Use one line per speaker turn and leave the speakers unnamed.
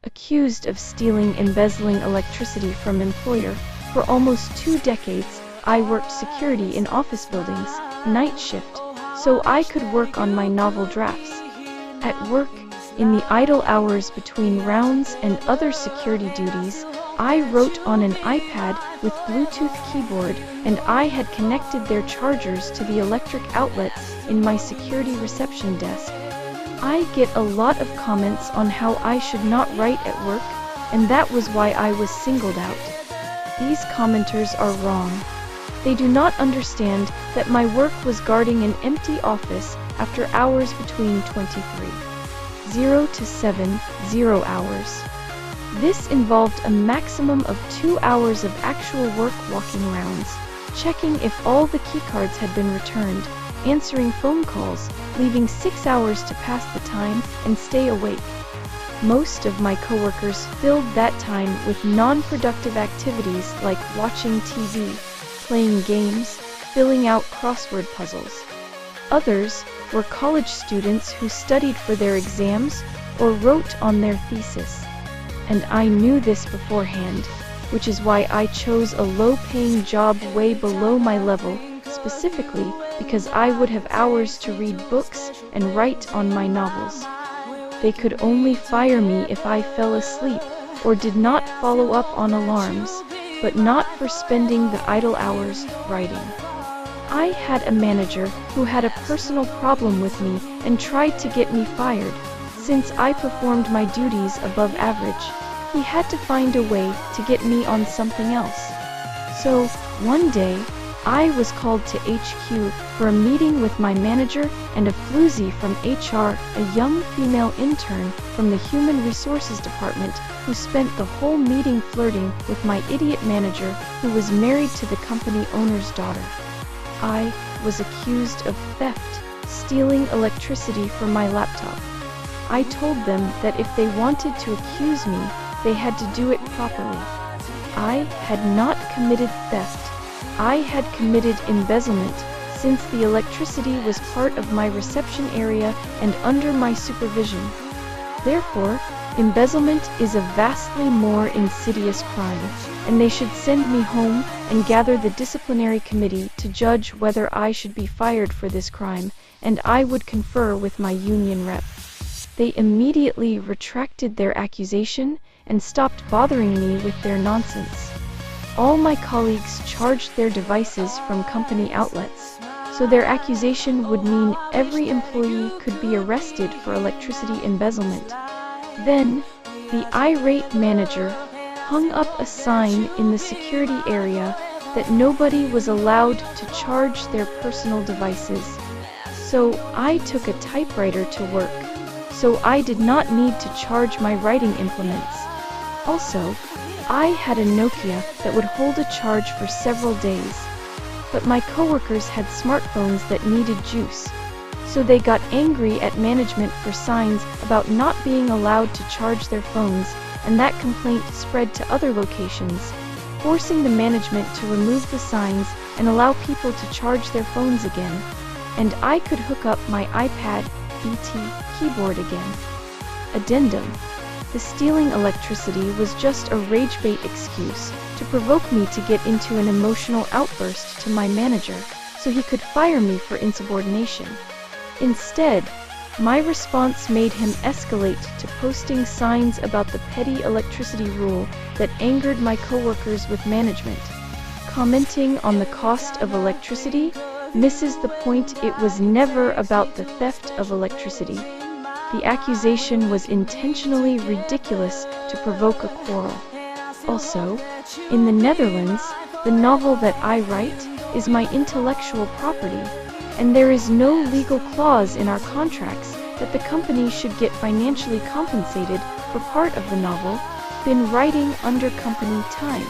Accused of stealing, embezzling electricity from employer. For almost 2 decades, I worked security in office buildings, night shift, so I could work on my novel drafts. At work, in the idle hours between rounds and other security duties, I wrote on an iPad with Bluetooth keyboard, and I had connected their chargers to the electric outlets in my security reception desk. I get a lot of comments on how I should not write at work, and that was why I was singled out. These commenters are wrong. They do not understand that my work was guarding an empty office after hours between 23:00 to 7:00 hours. This involved a maximum of 2 hours of actual work, walking rounds, checking if all the keycards had been returned, answering phone calls, leaving 6 hours to pass the time and stay awake. Most of my coworkers filled that time with non-productive activities like watching TV, playing games, filling out crossword puzzles. Others were college students who studied for their exams or wrote on their thesis. And I knew this beforehand, which is why I chose a low-paying job way below my level, specifically because I would have hours to read books and write on my novels. They could only fire me if I fell asleep or did not follow up on alarms, but not for spending the idle hours writing. I had a manager who had a personal problem with me and tried to get me fired. Since I performed my duties above average, he had to find a way to get me on something else. So, one day, I was called to HQ for a meeting with my manager and a floozy from HR, a young female intern from the Human Resources Department, who spent the whole meeting flirting with my idiot manager, who was married to the company owner's daughter. I was accused of theft, stealing electricity from my laptop. I told them that if they wanted to accuse me, they had to do it properly. I had not committed theft. I had committed embezzlement, since the electricity was part of my reception area and under my supervision. Therefore, embezzlement is a vastly more insidious crime, and they should send me home and gather the disciplinary committee to judge whether I should be fired for this crime, and I would confer with my union rep. They immediately retracted their accusation and stopped bothering me with their nonsense. All my colleagues charged their devices from company outlets, so their accusation would mean every employee could be arrested for electricity embezzlement. Then, the irate manager hung up a sign in the security area that nobody was allowed to charge their personal devices. So I took a typewriter to work, so I did not need to charge my writing implements. Also, I had a Nokia that would hold a charge for several days. But my coworkers had smartphones that needed juice, so they got angry at management for signs about not being allowed to charge their phones, and that complaint spread to other locations, forcing the management to remove the signs and allow people to charge their phones again, and I could hook up my iPad BT keyboard again. Addendum: the stealing electricity was just a rage-bait excuse to provoke me to get into an emotional outburst to my manager, so he could fire me for insubordination. Instead, my response made him escalate to posting signs about the petty electricity rule that angered my coworkers with management. Commenting on the cost of electricity misses the point. It was never about the theft of electricity. The accusation was intentionally ridiculous to provoke a quarrel. Also, in the Netherlands, the novel that I write is my intellectual property, and there is no legal clause in our contracts that the company should get financially compensated for part of the novel been writing under company time.